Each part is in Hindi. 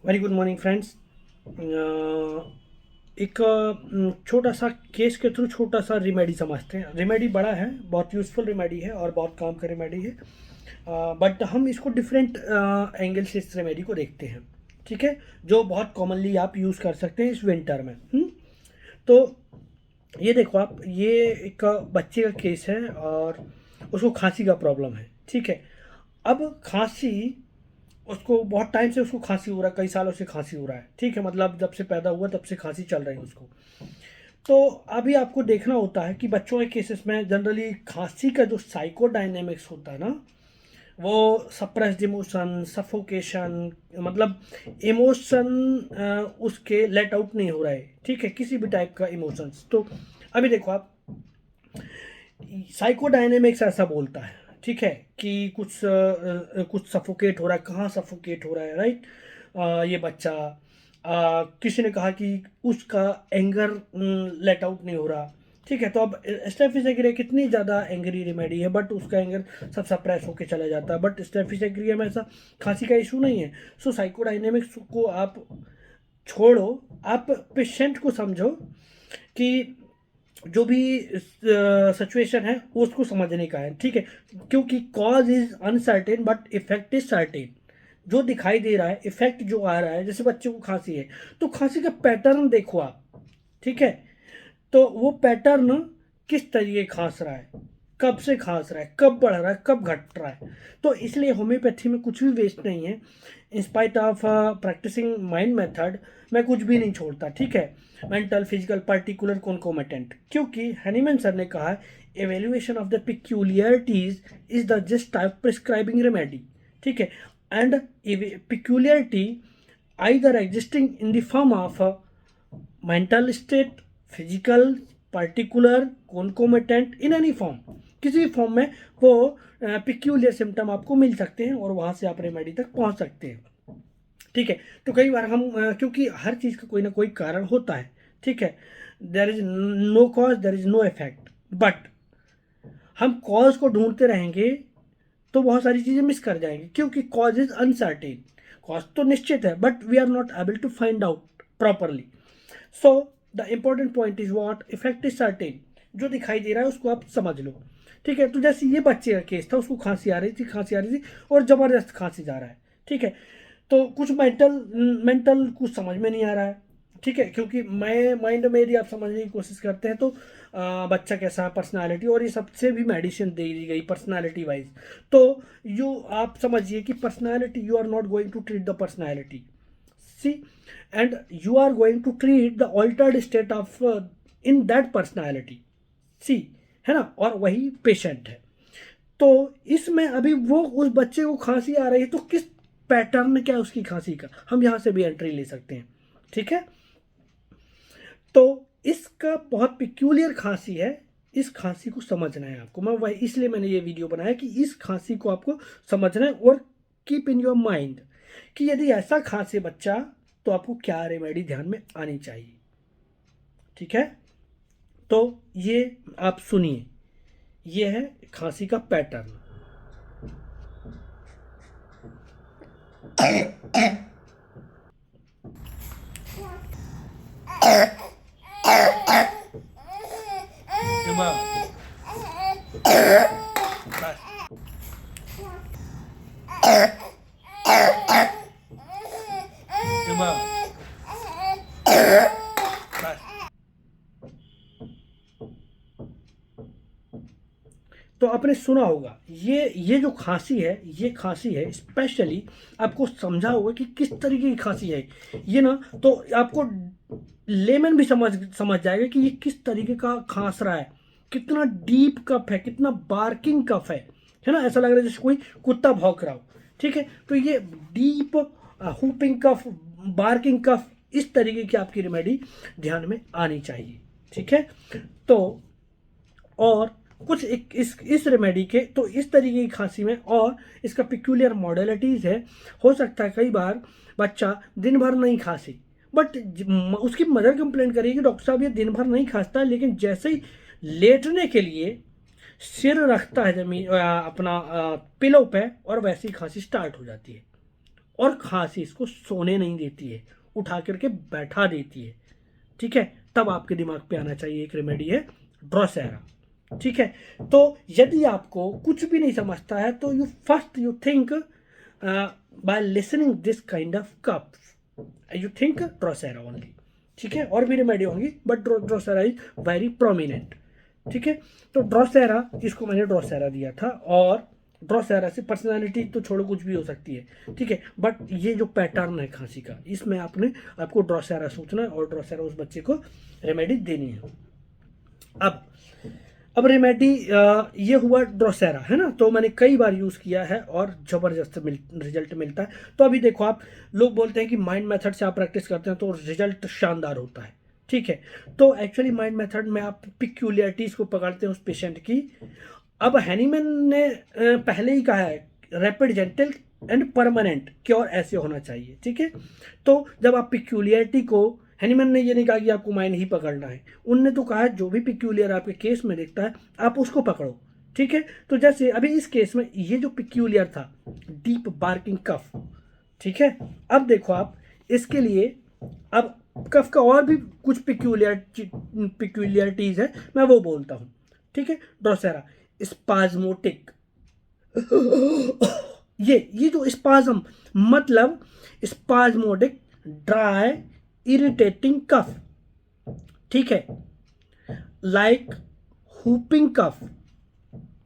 Very good morning friends. एक छोटा सा केस के थ्रू छोटा सा रिमेडी समझते हैं। रिमेडी बड़ा है, बहुत यूज़फुल रिमेडी है और बहुत काम का रिमेडी है। बट हम इसको डिफरेंट एंगल से इस रेमेडी को देखते हैं। ठीक है, जो बहुत कॉमनली आप यूज़ कर सकते हैं इस विंटर में। तो ये देखो आप, ये एक बच्चे का केस है और उसको खांसी का प्रॉब्लम है। ठीक है, अब खांसी, उसको बहुत टाइम से उसको खांसी हो रहा है, कई सालों से खांसी हो रहा है। ठीक है, मतलब जब से पैदा हुआ तब से खांसी चल रही है उसको। तो अभी आपको देखना होता है कि बच्चों के केसेस में जनरली खांसी का जो साइकोडायनेमिक्स होता है ना, वो सप्रेस्ड इमोशन, सफोकेशन, मतलब इमोशन उसके लेट आउट नहीं हो रहा है। ठीक है, किसी भी टाइप का इमोशंस। तो अभी देखो आप, साइकोडायनेमिक्स ऐसा बोलता है, ठीक है, कि कुछ सफोकेट हो रहा है। कहाँ सफोकेट हो रहा है, राइट? ये बच्चा, किसी ने कहा कि उसका एंगर लेट आउट नहीं हो रहा। ठीक है, तो अब स्टेफिसेग्रिया कितनी ज़्यादा एंग्री रेमेडी है, बट उसका एंगर सब सप्रेस होके चला जाता है। बट स्टेफिसेग्रिया में ऐसा खांसी का इशू नहीं है। सो साइकोडायनेमिक्स को आप छोड़ो, आप पेशेंट को समझो कि जो भी सिचुएशन है वो उसको समझने का है। ठीक है, क्योंकि cause is uncertain but effect is certain. जो दिखाई दे रहा है, इफेक्ट जो आ रहा है, जैसे बच्चे को खांसी है तो खांसी का पैटर्न देखो आप। ठीक है, तो वो पैटर्न किस तरीके खांस रहा है, कब से खांस रहा है, कब बढ़ रहा है, कब घट रहा है। तो इसलिए होम्योपैथी में कुछ भी वेस्ट नहीं है। In spite of practising mind method, मैं कुछ भी नहीं छोड़ता। ठीक है, मेंटल, फिजिकल, पर्टिकुलर, कॉन्कोमेटेंट, क्योंकि हैनीमैन सर ने कहा है evaluation of the peculiarities is the just type prescribing remedy. ठीक है, and peculiarity either existing in the form of a mental state, physical, particular, concomitant, in any form, किसी भी फॉर्म में वो पिक्यूलियर सिम्टम आपको मिल सकते हैं और वहाँ से आप रेमेडी तक पहुँच सकते हैं। ठीक है, तो कई बार हम क्योंकि हर चीज़ का कोई ना कोई कारण होता है। ठीक है, there is no cause, there is no effect. But हम कॉज को ढूंढते रहेंगे तो बहुत सारी चीज़ें मिस कर जाएंगे, क्योंकि कॉज इज अनसर्टेन। कॉज तो निश्चित है but we are not able to find out properly. So the important point is what, effect is certain. जो दिखाई दे रहा है उसको आप समझ लो। ठीक है, तो जैसे ये बच्चे का केस था, उसको खांसी आ रही थी, खांसी आ रही थी और ज़बरदस्त खांसी जा रहा है। ठीक है, तो कुछ मेंटल मेंटल कुछ समझ में नहीं आ रहा है। ठीक है, क्योंकि मैं माइंड में यदि आप समझने की कोशिश करते हैं तो बच्चा कैसा है, पर्सनालिटी, और ये सबसे भी मेडिसिन दे दी गई पर्सनालिटी वाइज। तो यू आप समझिए कि personality, you are not going to treat the personality, see, and you are going to treat the altered state of in that personality, see, है ना, और वही पेशेंट है। तो इसमें अभी वो उस बच्चे को खांसी आ रही है, तो किस पैटर्न क्या है उसकी खांसी का, हम यहाँ से भी एंट्री ले सकते हैं। ठीक है, तो इसका बहुत पिक्यूलियर खांसी है। इस खांसी को समझना है आपको, मैं वही इसलिए मैंने ये वीडियो बनाया कि इस खांसी को आपको समझना है और कीप इन योर माइंड कि यदि ऐसा खांसे बच्चा तो आपको क्या रेमेडी ध्यान में आनी चाहिए। ठीक है, तो ये आप सुनिए, ये है खांसी का पैटर्न। तो आपने सुना होगा, ये जो खांसी है, ये खांसी है स्पेशली, आपको समझा होगा कि किस तरीके की खांसी है ये ना, तो आपको लेमन भी समझ जाएगा कि ये किस तरीके का खांस रहा है, कितना डीप कफ है, कितना बार्किंग कफ है ना, ऐसा लग रहा है जैसे कोई कुत्ता भौंक रहा हो। ठीक है, तो ये डीप हुपिंग कफ, बार्किंग कफ, इस तरीके की आपकी रेमेडी ध्यान में आनी चाहिए। ठीक है, तो और कुछ एक इस रेमेडी के, तो इस तरीके की खांसी में और इसका पिक्यूलियर मॉडलिटीज़ है। हो सकता है कई बार बच्चा दिन भर नहीं खांसी, बट उसकी मदर कंप्लेंट करेगी कि डॉक्टर साहब ये दिन भर नहीं खांसता है, लेकिन जैसे ही लेटने के लिए सिर रखता है जमीन अपना पिलो पे, और वैसे ही खांसी स्टार्ट हो जाती है। और खांसी इसको सोने नहीं देती है, उठा करके बैठा देती है। ठीक है, तब आपके दिमाग पे आना चाहिए एक रेमेडी है ड्रोसेरा। ठीक है, तो यदि आपको कुछ भी नहीं समझता है तो you think by listening this kind of cups you think Drosera only. ठीक है, और भी रेमेडी होंगी but Drosera is very prominent. ठीक है, तो ड्रोसेरा, इसको मैंने ड्रोसेरा दिया था। और ड्रोसेरा से पर्सनालिटी तो छोड़ो, कुछ भी हो सकती है। ठीक है, बट ये जो पैटर्न है खांसी का, इसमें आपको ड्रोसेरा सोचना है और ड्रोसेरा उस बच्चे को रेमेडी देनी है। अब रेमेडी ये हुआ ड्रोसेरा, है ना। तो मैंने कई बार यूज़ किया है और ज़बरदस्त रिजल्ट मिलता है। तो अभी देखो, आप लोग बोलते हैं कि माइंड मेथड से आप प्रैक्टिस करते हैं तो रिजल्ट शानदार होता है। ठीक है, तो एक्चुअली माइंड मेथड में आप पिक्यूलियरिटीज़ को पकड़ते हैं उस पेशेंट की। अब हैनीमैन ने पहले ही कहा है rapid, gentle and permanent cure ऐसे होना चाहिए। ठीक है, तो जब आप पिक्यूलियरिटी को, हैनीमैन ने ये नहीं कहा कि आपको माइंड ही पकड़ना है, उनने तो कहा जो भी पिक्यूलियर आपके केस में दिखता है आप उसको पकड़ो। ठीक है, तो जैसे अभी इस केस में ये जो पिक्यूलियर था, डीप बार्किंग कफ। ठीक है, अब देखो आप इसके लिए, अब कफ का और भी कुछ पिक्यूलियरिटीज है, मैं वो बोलता हूँ। ठीक है, ड्रोसेरा स्पाज्मोटिक, ये जो स्पाज्म मतलब स्पाज्मोटिक ड्राई इरिटेटिंग कफ। ठीक है, लाइक हुपिंग कफ,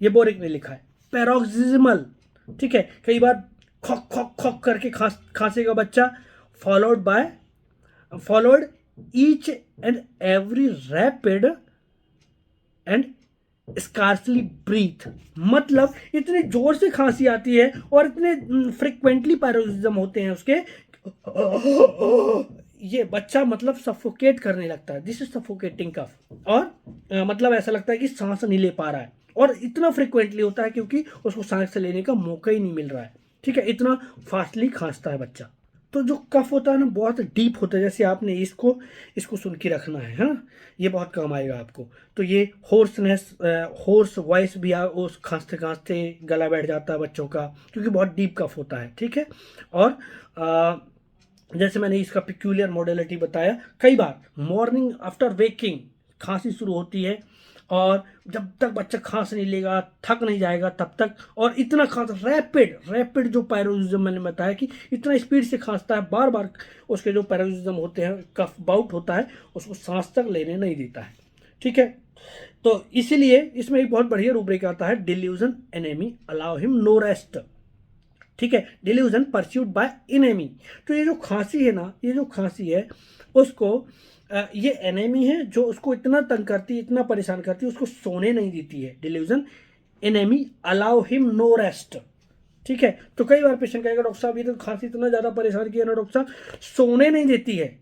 ये बोरिक ने लिखा है। पैरोक्सिज्मल, ठीक है, कई बार खॉक खॉक खॉक करके खांसेगा बच्चा, followed each and every rapid and scarcely breath, मतलब इतने जोर से खांसी आती है और इतने फ्रिक्वेंटली पैरोक्सिज्म होते हैं उसके, ये बच्चा मतलब सफोकेट करने लगता है। दिस इज सफोकेटिंग कफ, और मतलब ऐसा लगता है कि सांस नहीं ले पा रहा है, और इतना फ्रिक्वेंटली होता है क्योंकि उसको सांस लेने का मौका ही नहीं मिल रहा है। ठीक है, इतना फास्टली खांसता है बच्चा। तो जो कफ होता है ना, बहुत डीप होता है। जैसे आपने इसको सुन के रखना है ना, ये बहुत काम आएगा आपको। तो ये होर्स वॉइस भी उस खांसते खांसते गला बैठ जाता है बच्चों का, क्योंकि बहुत डीप कफ होता है। ठीक है, और जैसे मैंने इसका पिक्यूलियर मॉडलिटी बताया, कई बार मॉर्निंग आफ्टर वेकिंग खांसी शुरू होती है, और जब तक बच्चा खांस नहीं लेगा, थक नहीं जाएगा तब तक, और इतना खांस रैपिड जो पैरोक्सिज्म मैंने बताया कि इतना स्पीड से खांसता है, बार बार उसके जो पैरोक्सिज्म होते हैं, कफ बाउट होता है, उसको सांस तक लेने नहीं देता है। ठीक है, तो इसीलिए इसमें एक बहुत बढ़िया रूब्रिक आता है, delusion enemy allow him no rest. ठीक है, डिल्यूजन परस्यूड बाय एनेमी। तो ये जो खांसी है ना, ये जो खांसी है उसको, ये एनेमी है जो उसको इतना तंग करती है, इतना परेशान करती है, उसको सोने नहीं देती है। Delusion enemy allow him no rest. ठीक है, तो कई बार पेशेंट कहेगा डॉक्टर साहब ये तो खांसी इतना ज़्यादा परेशान किया ना डॉक्टर साहब, सोने नहीं देती है।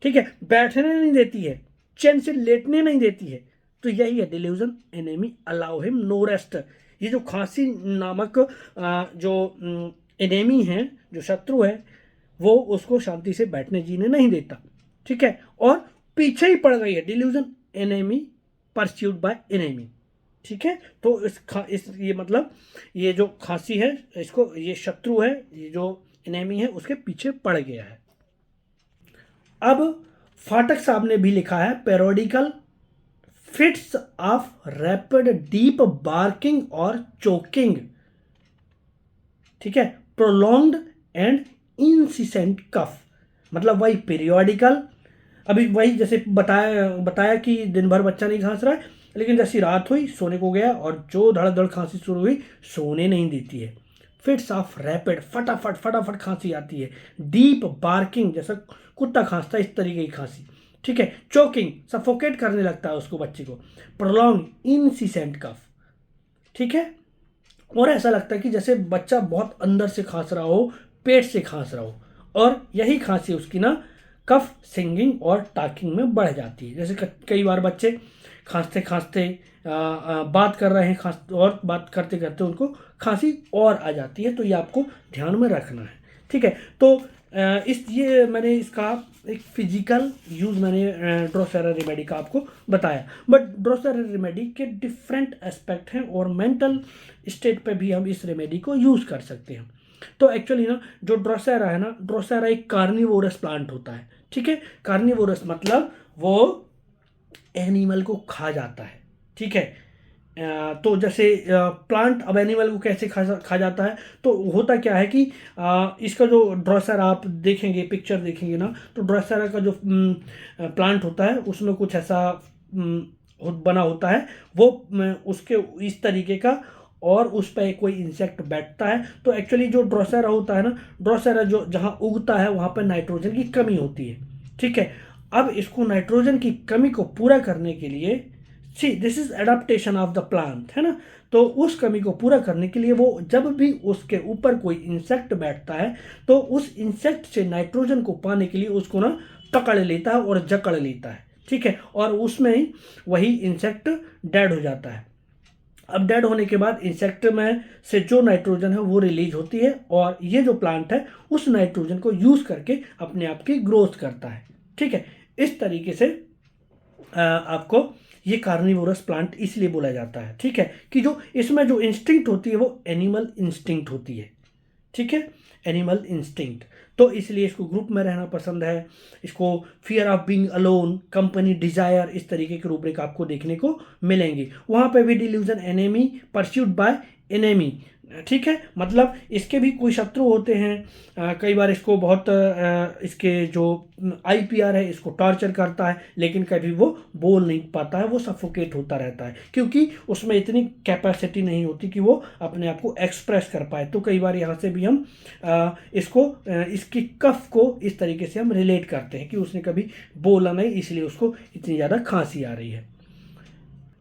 ठीक है, बैठने नहीं देती है, चैन से लेटने नहीं देती है। तो यही है delusion enemy allow him no rest. ये जो खांसी नामक जो एनेमी है, जो शत्रु है, वो उसको शांति से बैठने जीने नहीं देता। ठीक है, और पीछे ही पड़ गई है, delusion enemy pursued by enemy. ठीक है, तो ये मतलब ये जो खांसी है, इसको, ये शत्रु है, ये जो एनेमी है उसके पीछे पड़ गया है। अब फाटक साहब ने भी लिखा है, पेरोडिकल fits of rapid deep barking और चोकिंग। ठीक है, प्रोलॉन्ग्ड एंड इंसिसेंट कफ, मतलब वही पीरियोडिकल, अभी वही जैसे बताया कि दिन भर बच्चा नहीं खांस रहा है, लेकिन जैसी रात हुई सोने को गया और जो धड़ धड़ खांसी शुरू हुई, सोने नहीं देती है। फिट्स ऑफ रैपिड, फटाफट खांसी आती है। डीप बार्किंग, जैसा कुत्ता खांसता है इस तरीके की खांसी। ठीक है, चोकिंग, सफोकेट करने लगता है उसको, बच्चे को। प्रोलॉन्ग इनसिसेंट कफ। ठीक है, और ऐसा लगता है कि जैसे बच्चा बहुत अंदर से खांस रहा हो, पेट से खांस रहा हो, और यही खांसी उसकी ना कफ सिंगिंग और टाकिंग में बढ़ जाती है। जैसे कई बार बच्चे खांसते खांसते बात कर रहे हैं, और बात करते करते उनको खांसी और आ जाती है। तो ये आपको ध्यान में रखना है। ठीक है, तो ये मैंने इसका एक फिजिकल यूज़ मैंने ड्रोसेरा रेमेडी का आपको बताया, बट ड्रोसेरा रेमेडी के डिफरेंट एस्पेक्ट हैं और मेंटल स्टेट पे भी हम इस रेमेडी को यूज़ कर सकते हैं। तो एक्चुअली ना जो ड्रोसेरा है ना, ड्रोसेरा एक कार्निवोरस प्लांट होता है, ठीक है। कार्निवोरस मतलब वो एनिमल को खा जाता है, ठीक है। तो जैसे प्लांट अब एनिमल को कैसे खा जाता है, तो होता क्या है कि इसका जो ड्रोसेरा आप देखेंगे, पिक्चर देखेंगे ना, तो ड्रोसेरा का जो प्लांट होता है उसमें कुछ ऐसा बना होता है, वो उसके इस तरीके का, और उस पर कोई इंसेक्ट बैठता है। तो एक्चुअली जो ड्रोसेरा होता है ना, ड्रोसेरा जो जहाँ उगता है वहाँ पर नाइट्रोजन की कमी होती है, ठीक है। अब इसको नाइट्रोजन की कमी को पूरा करने के लिए, see this is adaptation of the plant, है ना। तो उस कमी को पूरा करने के लिए वो जब भी उसके ऊपर कोई इंसेक्ट बैठता है, तो उस इंसेक्ट से नाइट्रोजन को पाने के लिए उसको ना पकड़ लेता है और जकड़ लेता है, ठीक है। और उसमें ही वही इंसेक्ट डेड हो जाता है। अब डेड होने के बाद इंसेक्ट में से जो नाइट्रोजन है वो रिलीज होती है, और ये जो प्लांट है उस नाइट्रोजन को यूज करके अपने आप की ग्रोथ करता है, ठीक है। इस तरीके से आपको ये कार्निवोरस प्लांट इसलिए बोला जाता है, ठीक है, कि जो इसमें जो इंस्टिंक्ट होती है वो एनिमल इंस्टिंक्ट होती है, ठीक है, एनिमल इंस्टिंक्ट। तो इसलिए इसको ग्रुप में रहना पसंद है, इसको fear of being alone, company desire, इस तरीके के रूब्रिक आपको देखने को मिलेंगे। वहां पे भी delusion enemy pursued by enemy, ठीक है, मतलब इसके भी कोई शत्रु होते हैं। कई बार इसको बहुत इसके जो आईपीआर है इसको टॉर्चर करता है, लेकिन कभी वो बोल नहीं पाता है, वो सफोकेट होता रहता है, क्योंकि उसमें इतनी कैपेसिटी नहीं होती कि वो अपने आप को एक्सप्रेस कर पाए। तो कई बार यहाँ से भी हम इसकी कफ को इस तरीके से हम रिलेट करते हैं कि उसने कभी बोला नहीं, इसलिए उसको इतनी ज़्यादा खांसी आ रही है।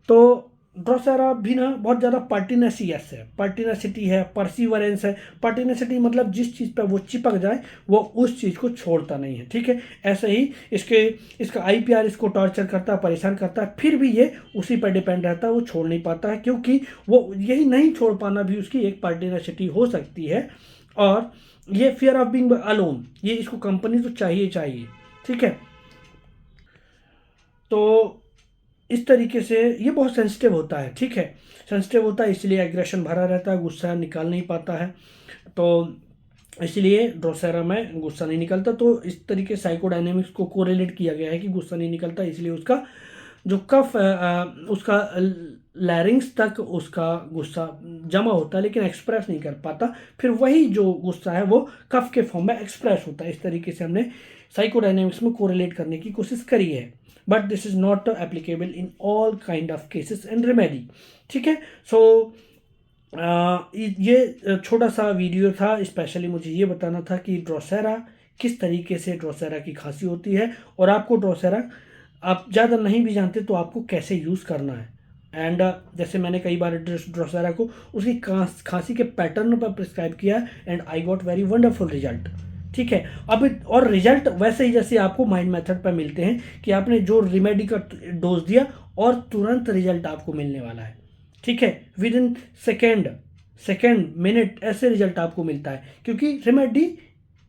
तो ड्रोसेरा भी ना बहुत ज़्यादा पर्टिनेसियस है, पर्टिनेसिटी है, परसिवरेंस है। पर्टिनेसिटी मतलब जिस चीज़ पर वो चिपक जाए वो उस चीज़ को छोड़ता नहीं है, ठीक है। ऐसे ही इसका आईपीआर इसको टॉर्चर करता है, परेशान करता है, फिर भी ये उसी पर डिपेंड रहता है, वो छोड़ नहीं पाता है, क्योंकि वो यही नहीं छोड़ पाना भी उसकी एक पर्टिनेसिटी हो सकती है। और ये फियर ऑफ बीइंग अलोन, ये इसको कंपनी तो चाहिए चाहिए, ठीक है। तो इस तरीके से ये बहुत सेंसिटिव होता है, ठीक है, सेंसिटिव होता है, इसलिए एग्रेशन भरा रहता है, गुस्सा निकाल नहीं पाता है। तो इसलिए ड्रोसेरा में गुस्सा नहीं निकलता। तो इस तरीके साइकोडायनेमिक्स को कोरिलेट किया गया है कि गुस्सा नहीं निकलता, इसलिए उसका जो कफ उसका लैरिंग्स तक उसका गुस्सा जमा होता है, लेकिन एक्सप्रेस नहीं कर पाता, फिर वही जो गुस्सा है वो कफ के फॉर्म में एक्सप्रेस होता है। इस तरीके से हमने साइकोडायनेमिक्स में कोरिलेट करने की कोशिश करी है, but this is not applicable in all kind of cases and remedy, ठीक है। सो ये छोटा सा वीडियो था, स्पेशली मुझे ये बताना था कि ड्रोसेरा किस तरीके से ड्रोसेरा की खांसी होती है, और आपको ड्रोसेरा आप ज़्यादा नहीं भी जानते तो आपको कैसे यूज़ करना है। एंड जैसे मैंने कई बार ड्रोसेरा को उसकी खांसी के पैटर्न पर प्रिस्क्राइब किया, and I got very wonderful result, ठीक है। अब और रिजल्ट वैसे ही जैसे आपको माइंड मेथड पर मिलते हैं कि आपने जो रेमेडी का डोज दिया और तुरंत रिजल्ट आपको मिलने वाला है, ठीक है, विद इन सेकेंड मिनट ऐसे रिजल्ट आपको मिलता है, क्योंकि रेमेडी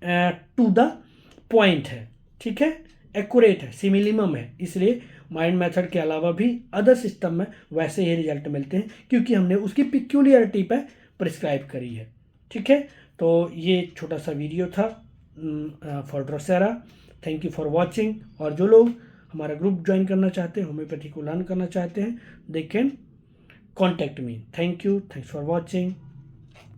टू द पॉइंट है, ठीक है, एक्यूरेट है, सिमिलिमम है, इसलिए माइंड मेथड के अलावा भी अदर सिस्टम में वैसे ही रिजल्ट मिलते हैं, क्योंकि हमने उसकी पिक्यूलियरिटी पे प्रिस्क्राइब करी है, ठीक है। तो ये छोटा सा वीडियो था for Drosera. Thank you for watching. और जो लोग हमारा ग्रुप ज्वाइन करना चाहते हैं, होम्योपैथी को लर्न करना चाहते हैं, they can contact me. Thank you, thanks for watching.